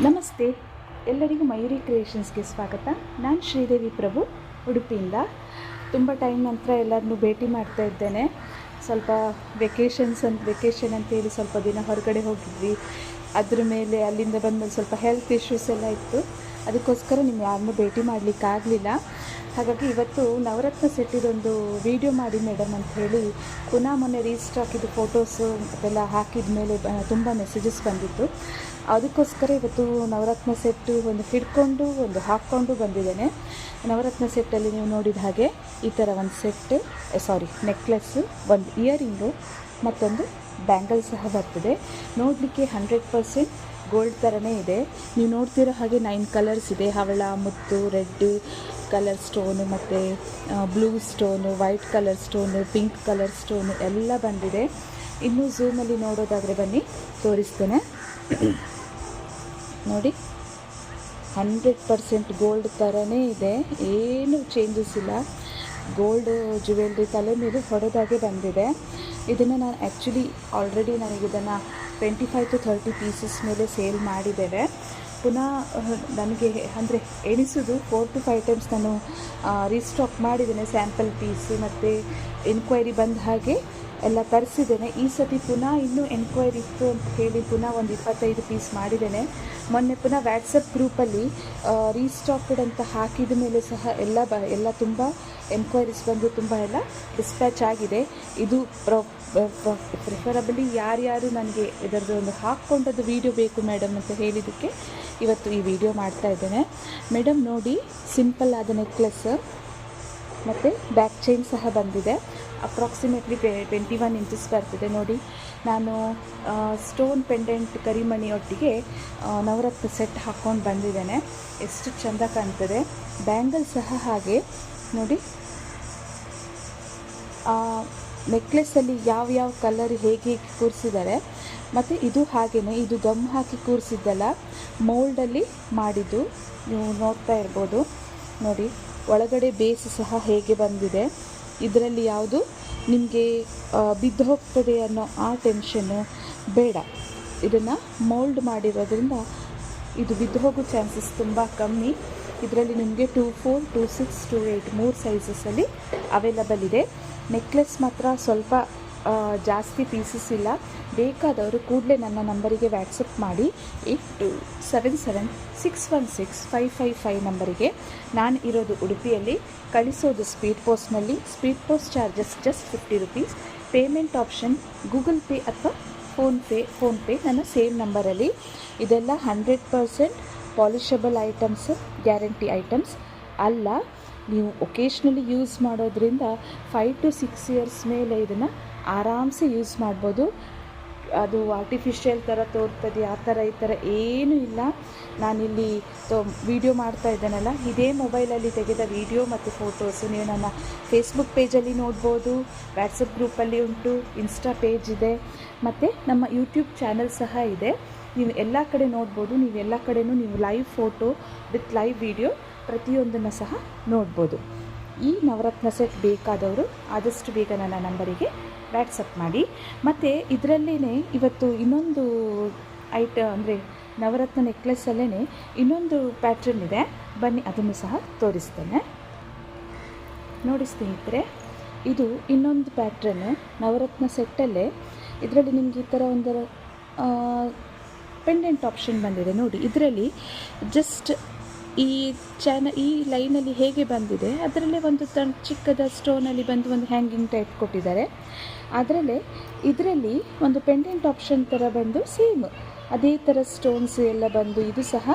ನಮಸ್ತೆ, ಎಲ್ಲರಿಗೂ ಮಯೂರಿ ಕ್ರಿಯೇಷನ್ಸ್ಗೆ ಸ್ವಾಗತ. ನಾನು ಶ್ರೀದೇವಿ ಪ್ರಭು, ಉಡುಪಿಯಿಂದ. ತುಂಬ ಟೈಮ್ ನಂತರ ಎಲ್ಲರನ್ನೂ ಭೇಟಿ ಮಾಡ್ತಾ ಇದ್ದೇನೆ. ಸ್ವಲ್ಪ ವೆಕೇಷನ್ ಅಂತೇಳಿ ಸ್ವಲ್ಪ ದಿನ ಹೊರಗಡೆ ಹೋಗಿದ್ವಿ. ಅದ್ರ ಮೇಲೆ ಅಲ್ಲಿಂದ ಬಂದಮೇಲೆ ಸ್ವಲ್ಪ ಹೆಲ್ತ್ ಇಶ್ಯೂಸ್ ಎಲ್ಲ ಇತ್ತು. ಅದಕ್ಕೋಸ್ಕರ ನಿಮ್ಮ ಯಾರನ್ನೂ ಭೇಟಿ ಮಾಡಲಿಕ್ಕಾಗಲಿಲ್ಲ. ಹಾಗಾಗಿ ಇವತ್ತು ನವರತ್ನ ಸೆಟ್ಟಿದೊಂದು ವಿಡಿಯೋ ಮಾಡಿ ಮೇಡಮ್ ಅಂತ ಹೇಳಿ ಮೊನ್ನೆ ರೀಸ್ಟಾಕಿದ್ದು ಫೋಟೋಸು ಅದೆಲ್ಲ ಹಾಕಿದ ಮೇಲೆ ತುಂಬ ಮೆಸೇಜಸ್ ಬಂದಿತ್ತು. ಅದಕ್ಕೋಸ್ಕರ ಇವತ್ತು ನವರತ್ನ ಸೆಟ್ಟು ಒಂದು ಹಿಡ್ಕೊಂಡು ಒಂದು ಹಾಕ್ಕೊಂಡು ಬಂದಿದ್ದೇನೆ. ನವರತ್ನ ಸೆಟ್ಟಲ್ಲಿ ನೀವು ನೋಡಿದ ಹಾಗೆ ಈ ಥರ ಒಂದು ನೆಕ್ಲೆಸ್ಸು, ಒಂದು ಇಯರಿಂಗು, ಮತ್ತೊಂದು ಬ್ಯಾಂಗಲ್ ಸಹ ಬರ್ತದೆ. ನೋಡಲಿಕ್ಕೆ 100% ಗೋಲ್ಡ್ ಥರನೇ ಇದೆ. ನೀವು ನೋಡ್ತಿರೋ ಹಾಗೆ 9 ಕಲರ್ಸ್ ಇದೆ. ಹವಳ, ಮುತ್ತು, ರೆಡ್ ಕಲರ್ ಸ್ಟೋನು, ಮತ್ತು blue stone, white colour stone, pink colour stone ಎಲ್ಲ ಬಂದಿದೆ. ಇನ್ನೂ ಝೂಮಲ್ಲಿ ನೋಡೋದಾದರೆ ಬನ್ನಿ ತೋರಿಸ್ತೇನೆ. ನೋಡಿ, 100% ಗೋಲ್ಡ್ ಥರನೇ ಇದೆ, ಏನು ಚೇಂಜಸ್ ಇಲ್ಲ. ಗೋಲ್ಡ್ ಜ್ಯುವೆಲ್ರಿ ತಲೆ ಮೇಲೆ ಹೊಡೆದಾಗೆ ಬಂದಿದೆ. ಇದನ್ನು ನಾನು ಆ್ಯಕ್ಚುಲಿ ಆಲ್ರೆಡಿ ನನಗಿದನ್ನು 25 to 30 ಪೀಸಸ್ ಮೇಲೆ ಸೇಲ್ ಮಾಡಿದ್ದೇವೆ. ಪುನಃ ನನಗೆ ಅಂದರೆ ಎಣಿಸೋದು 4 to 5 ಟೈಮ್ಸ್ ನಾನು ರೀಸ್ಟಾಕ್ ಮಾಡಿದ್ದೇನೆ. ಸ್ಯಾಂಪಲ್ ಪೀಸು ಮತ್ತು ಎನ್ಕ್ವೈರಿ ಬಂದ ಹಾಗೆ ಎಲ್ಲ ತರಿಸಿದ್ದೇನೆ. ಈ ಸತಿ ಪುನಃ ಇನ್ನೂ ಎನ್ಕ್ವೈರಿ ಇತ್ತು ಅಂತ ಹೇಳಿ ಪುನಃ ಒಂದು 25 ಪೀಸ್ ಮಾಡಿದ್ದೇನೆ. ಮೊನ್ನೆ ಪುನಃ ವ್ಯಾಟ್ಸಪ್ ಗ್ರೂಪಲ್ಲಿ ರೀಸ್ಟಾಕ್ಡ್ ಅಂತ ಹಾಕಿದ ಮೇಲೆ ಸಹ ಎಲ್ಲ ತುಂಬ ಎನ್ಕ್ವೈರೀಸ್ ಬಂದು ತುಂಬ ಎಲ್ಲ ಡಿಸ್ಪ್ಯಾಚ್ ಆಗಿದೆ. ಇದು ಪ್ರಿಫರಬಲಿ ಯಾರ್ಯಾರು ನನಗೆ ಇದರದ್ದು ಒಂದು ಹಾಕ್ಕೊಂಡದ್ದು ವೀಡಿಯೋ ಬೇಕು ಮೇಡಮ್ ಅಂತ ಹೇಳಿದ್ದಕ್ಕೆ ಇವತ್ತು ಈ ವಿಡಿಯೋ ಮಾಡ್ತಾ ಇದ್ದೇನೆ. ಮೇಡಮ್ ನೋಡಿ, ಸಿಂಪಲ್ ಆದ ನೆಕ್ಲೆಸ್ ಮತ್ತು ಬ್ಯಾಕ್ ಚೈನ್ ಸಹ ಬಂದಿದೆ. ಅಪ್ರಾಕ್ಸಿಮೇಟ್ಲಿ 21 ಇಂಚಸ್ ಬರ್ತದೆ. ನೋಡಿ, ನಾನು ಸ್ಟೋನ್ ಪೆಂಡೆಂಟ್ ಕರಿಮಣಿ ಒಟ್ಟಿಗೆ ನವರತ್ನ ಸೆಟ್ ಹಾಕ್ಕೊಂಡು ಬಂದಿದ್ದೇನೆ. ಎಷ್ಟು ಚೆಂದ ಕಾಣ್ತದೆ. ಬ್ಯಾಂಗಲ್ ಸಹ ಹಾಗೆ ನೋಡಿ, ನೆಕ್ಲೆಸ್ಸಲ್ಲಿ ಯಾವ ಕಲರ್ ಹೇಗೆ ಕೂರಿಸಿದ್ದಾರೆ. ಮತ್ತು ಇದು ಹಾಗೆಯೇ, ಇದು ಗಮ್ ಹಾಕಿ ಕೂರಿಸಿದ್ದಲ್ಲ, ಮೋಲ್ಡಲ್ಲಿ ಮಾಡಿದ್ದು ನೀವು ನೋಡ್ತಾ ಇರ್ಬೋದು. ನೋಡಿ, ಒಳಗಡೆ ಬೇಸ್ ಸಹ ಹೇಗೆ ಬಂದಿದೆ. ಇದರಲ್ಲಿ ಯಾವುದು ನಿಮಗೆ ಬಿದ್ದು ಹೋಗ್ತದೆ ಅನ್ನೋ ಆ ಟೆನ್ಷನ್ನು ಬೇಡ. ಇದನ್ನು ಮೋಲ್ಡ್ ಮಾಡಿರೋದ್ರಿಂದ ಇದು ಬಿದ್ದು ಹೋಗೋ ಚಾನ್ಸಸ್ ತುಂಬ ಕಮ್ಮಿ. ಇದರಲ್ಲಿ ನಿಮಗೆ 24, 26, 28 3 ಸೈಜಸಲ್ಲಿ ಅವೈಲಬಲ್ ಇದೆ. ನೆಕ್ಲೆಸ್ ಮಾತ್ರ ಸ್ವಲ್ಪ ಜಾಸ್ತಿ ಪೀಸಸ್ ಇಲ್ಲ. ಬೇಕಾದವರು ಕೂಡಲೇ ನನ್ನ ನಂಬರಿಗೆ ವ್ಯಾಟ್ಸಪ್ ಮಾಡಿ 8277616555 ನಂಬರಿಗೆ. ನಾನು ಇರೋದು ಉಡುಪಿಯಲ್ಲಿ. ಕಳಿಸೋದು ಸ್ಪೀಡ್ ಪೋಸ್ಟ್ನಲ್ಲಿ. Speed post charges just 50 rupees. Payment option Google pay ಅಥವಾ ಫೋನ್ಪೇ ನನ್ನ ಸೇಮ್ ನಂಬರಲ್ಲಿ. ಇದೆಲ್ಲ 100% ಪಾಲಿಷಬಲ್ ಐಟಮ್ಸ್, ಗ್ಯಾರಂಟಿ ಐಟಮ್ಸ್ ಅಲ್ಲ. ನೀವು ಒಕೇಶ್ನಲಿ ಯೂಸ್ ಮಾಡೋದ್ರಿಂದ 5 to 6 ಇಯರ್ಸ್ ಮೇಲೆ ಇದನ್ನು ಆರಾಮ್ಸೆ ಯೂಸ್ ಮಾಡ್ಬೋದು. ಅದು ಆರ್ಟಿಫಿಷಿಯಲ್ ಥರ ತೋರ್ತದೆ, ಆ ಥರ ಈ ಥರ ಏನೂ ಇಲ್ಲ. ನಾನಿಲ್ಲಿ ವಿಡಿಯೋ ಮಾಡ್ತಾ ಇದ್ದೇನಲ್ಲ, ಇದೇ ಮೊಬೈಲಲ್ಲಿ ತೆಗೆದ ವಿಡಿಯೋ ಮತ್ತು ಫೋಟೋಸು ನೀವು ನನ್ನ ಫೇಸ್ಬುಕ್ ಪೇಜಲ್ಲಿ ನೋಡ್ಬೋದು. ವ್ಯಾಟ್ಸಪ್ ಗ್ರೂಪಲ್ಲಿ ಉಂಟು, ಇನ್ಸ್ಟಾ ಪೇಜ್ ಇದೆ, ಮತ್ತು ನಮ್ಮ ಯೂಟ್ಯೂಬ್ ಚಾನಲ್ ಸಹ ಇದೆ. ನೀವು ಎಲ್ಲ ಕಡೆ ನೋಡ್ಬೋದು. ನೀವು ಎಲ್ಲ ಕಡೆಯೂ ನೀವು live photo with live video ಪ್ರತಿಯೊಂದನ್ನು ಸಹ ನೋಡ್ಬೋದು. ಈ ನವರತ್ನ ಸೆಟ್ ಬೇಕಾದವರು ಆದಷ್ಟು ಬೇಗ ನನ್ನ ನಂಬರಿಗೆ ವ್ಯಾಟ್ಸಪ್ ಮಾಡಿ. ಮತ್ತು ಇದರಲ್ಲೇ ಇವತ್ತು ಇನ್ನೊಂದು ಅಂದರೆ ನವರತ್ನ ನೆಕ್ಲೆಸ್ಸಲ್ಲೇ ಇನ್ನೊಂದು ಪ್ಯಾಟ್ರನ್ ಇದೆ. ಬನ್ನಿ ಅದನ್ನು ಸಹ ತೋರಿಸ್ತೇನೆ. ನೋಡಿ ಸ್ನೇಹಿತರೆ, ಇದು ಇನ್ನೊಂದು ಪ್ಯಾಟ್ರನ್ ನವರತ್ನ ಸೆಟ್ಟಲ್ಲೇ. ಇದರಲ್ಲಿ ನಿಮಗೆ ಈ ಥರ ಒಂದರ ಪೆಂಡೆಂಟ್ ಆಪ್ಷನ್ ಬಂದಿದೆ. ನೋಡಿ, ಇದರಲ್ಲಿ ಜಸ್ಟ್ ಈ ಲೈನಲ್ಲಿ ಹೇಗೆ ಬಂದಿದೆ ಅದರಲ್ಲೇ ಒಂದು ಚಿಕ್ಕದ ಸ್ಟೋನಲ್ಲಿ ಬಂದು ಒಂದು ಹ್ಯಾಂಗಿಂಗ್ ಟೈಪ್ ಕೊಟ್ಟಿದ್ದಾರೆ. ಇದರಲ್ಲಿ ಒಂದು ಪೆಂಡೆಂಟ್ ಆಪ್ಷನ್ ಥರ ಬಂದು ಸೇಮ್ ಅದೇ ಥರ ಸ್ಟೋನ್ಸ್ ಎಲ್ಲ ಬಂದು ಇದು ಸಹ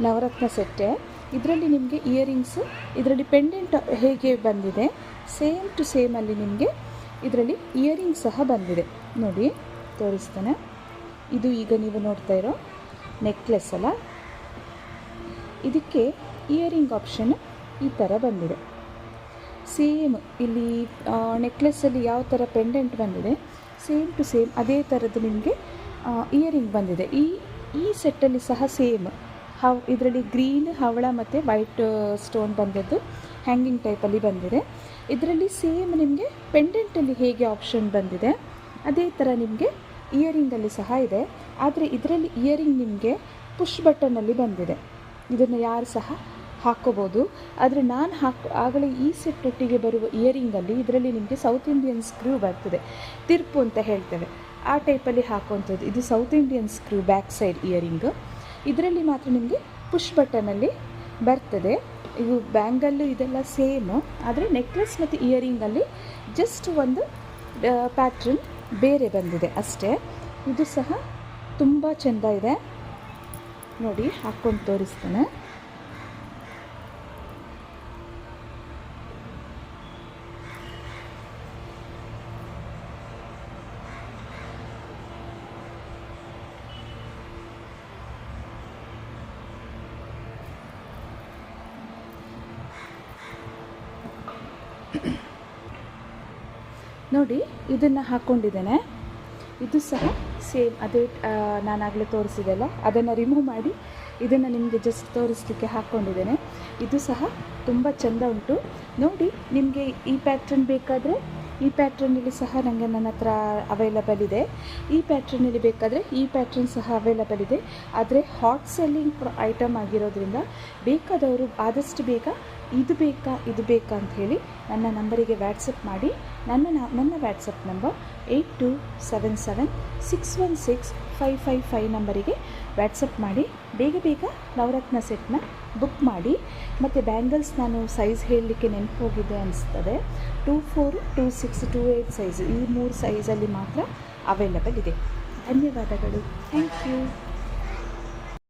ನವರತ್ನ ಸೆಟ್ಟೆ. ಇದರಲ್ಲಿ ನಿಮಗೆ ಇಯರಿಂಗ್ಸು, ಇದರಲ್ಲಿ ಪೆಂಡೆಂಟ್ ಹೇಗೆ ಬಂದಿದೆ ಸೇಮ್ ಟು ಸೇಮಲ್ಲಿ ನಿಮಗೆ ಇದರಲ್ಲಿ ಇಯರಿಂಗ್ ಸಹ ಬಂದಿದೆ. ನೋಡಿ ತೋರಿಸ್ತೇನೆ. ಇದು ಈಗ ನೀವು ನೋಡ್ತಾ ಇರೋ ನೆಕ್ಲೆಸ್ ಅಲ್ಲ, ಇದಕ್ಕೆ ಇಯರಿಂಗ್ ಆಪ್ಷನ್ ಈ ಥರ ಬಂದಿದೆ. ಸೇಮ್ ಇಲ್ಲಿ ನೆಕ್ಲೆಸ್ಸಲ್ಲಿ ಯಾವ ಥರ ಪೆಂಡೆಂಟ್ ಬಂದಿದೆ ಸೇಮ್ ಟು ಸೇಮ್ ಅದೇ ಥರದ್ದು ನಿಮಗೆ ಇಯರಿಂಗ್ ಬಂದಿದೆ. ಈ ಸೆಟ್ಟಲ್ಲಿ ಸಹ ಸೇಮ್ ಇದರಲ್ಲಿ ಗ್ರೀನ್, ಹವಳ ಮತ್ತು ವೈಟ್ ಸ್ಟೋನ್ ಬಂದದ್ದು ಹ್ಯಾಂಗಿಂಗ್ ಟೈಪಲ್ಲಿ ಬಂದಿದೆ. ಇದರಲ್ಲಿ ಸೇಮ್ ನಿಮಗೆ ಪೆಂಡೆಂಟಲ್ಲಿ ಹೇಗೆ ಆಪ್ಷನ್ ಬಂದಿದೆ ಅದೇ ಥರ ನಿಮಗೆ ಇಯರಿಂಗಲ್ಲಿ ಸಹ ಇದೆ. ಆದರೆ ಇದರಲ್ಲಿ ಇಯರಿಂಗ್ ನಿಮಗೆ ಪುಷ್ ಬಟನ್ನಲ್ಲಿ ಬಂದಿದೆ. ಇದನ್ನು ಯಾರು ಸಹ ಹಾಕ್ಕೋಬೋದು. ಆದರೆ ನಾನು ಆಗಲೇ ಈ ಸೆಟ್ ಒಟ್ಟಿಗೆ ಬರುವ ಇಯರಿಂಗಲ್ಲಿ ಇದರಲ್ಲಿ ನಿಮಗೆ ಸೌತ್ ಇಂಡಿಯನ್ ಸ್ಕ್ರೂ ಬರ್ತದೆ, ತಿರ್ಪು ಅಂತ ಹೇಳ್ತೇವೆ, ಆ ಟೈಪಲ್ಲಿ ಹಾಕುವಂಥದ್ದು. ಇದು south Indian screw back side earring. ಇದರಲ್ಲಿ ಮಾತ್ರ ನಿಮಗೆ ಪುಷ್ ಬಟನಲ್ಲಿ ಬರ್ತದೆ. ಇದು ಬ್ಯಾಂಗಲ್ಲು ಇದೆಲ್ಲ ಸೇಮು, ಆದರೆ ನೆಕ್ಲೆಸ್ ಮತ್ತು ಇಯರಿಂಗಲ್ಲಿ ಜಸ್ಟ್ ಒಂದು ಪ್ಯಾಟ್ರನ್ ಬೇರೆ ಬಂದಿದೆ ಅಷ್ಟೇ. ಇದು ಸಹ ತುಂಬ ಚೆಂದ ಇದೆ ನೋಡಿ, ಹಾಕ್ಕೊಂಡು ತೋರಿಸ್ತೇನೆ. ನೋಡಿ ಇದನ್ನು ಹಾಕ್ಕೊಂಡಿದ್ದೇನೆ. ಇದು ಸಹ ಸೇಮ್ ಅದೇ ನಾನಾಗಲೇ ತೋರಿಸಿದೆಲ್ಲ, ಅದನ್ನು ರಿಮೂವ್ ಮಾಡಿ ಇದನ್ನು ನಿಮಗೆ ಜಸ್ಟ್ ತೋರಿಸಲಿಕ್ಕೆ ಹಾಕ್ಕೊಂಡಿದ್ದೇನೆ. ಇದು ಸಹ ತುಂಬ ಚೆಂದ ಉಂಟು ನೋಡಿ. ನಿಮಗೆ ಈ ಪ್ಯಾಟ್ರನ್ ಬೇಕಾದರೆ ಈ ಪ್ಯಾಟ್ರನ್ನಲ್ಲಿ ಸಹ ನನಗೆ ನನ್ನ ಹತ್ರ ಅವೈಲಬಲ್ ಇದೆ. ಈ ಪ್ಯಾಟ್ರನ್ನಲ್ಲಿ ಬೇಕಾದರೆ ಈ ಪ್ಯಾಟ್ರನ್ ಸಹ ಅವೈಲಬಲ್ ಇದೆ. ಆದರೆ ಹಾಟ್ ಸೆಲ್ಲಿಂಗ್ ಐಟಮ್ ಆಗಿರೋದ್ರಿಂದ ಬೇಕಾದವರು ಆದಷ್ಟು ಬೇಗ ಇದು ಬೇಕಾ ಅಂತ ಹೇಳಿ ನನ್ನ ನಂಬರಿಗೆ ವ್ಯಾಟ್ಸಪ್ ಮಾಡಿ. ನನ್ನ ವ್ಯಾಟ್ಸಪ್ ನಂಬರ್ 8277616555 ನಂಬರಿಗೆ ವ್ಯಾಟ್ಸಪ್ ಮಾಡಿ ಬೇಗ ನವರತ್ನ ಸೆಟ್ನ ಬುಕ್ ಮಾಡಿ. ಮತ್ತು ಬ್ಯಾಂಗಲ್ಸ್ ನಾನು ಸೈಜ್ ಹೇಳಲಿಕ್ಕೆ ನೆನಪು ಹೋಗಿದೆ ಅನಿಸ್ತದೆ. 24, 26, 28 ಸೈಜು, ಈ 3 ಸೈಜಲ್ಲಿ ಮಾತ್ರ ಅವೈಲಬಲ್ ಇದೆ. ಧನ್ಯವಾದಗಳು. Thank you.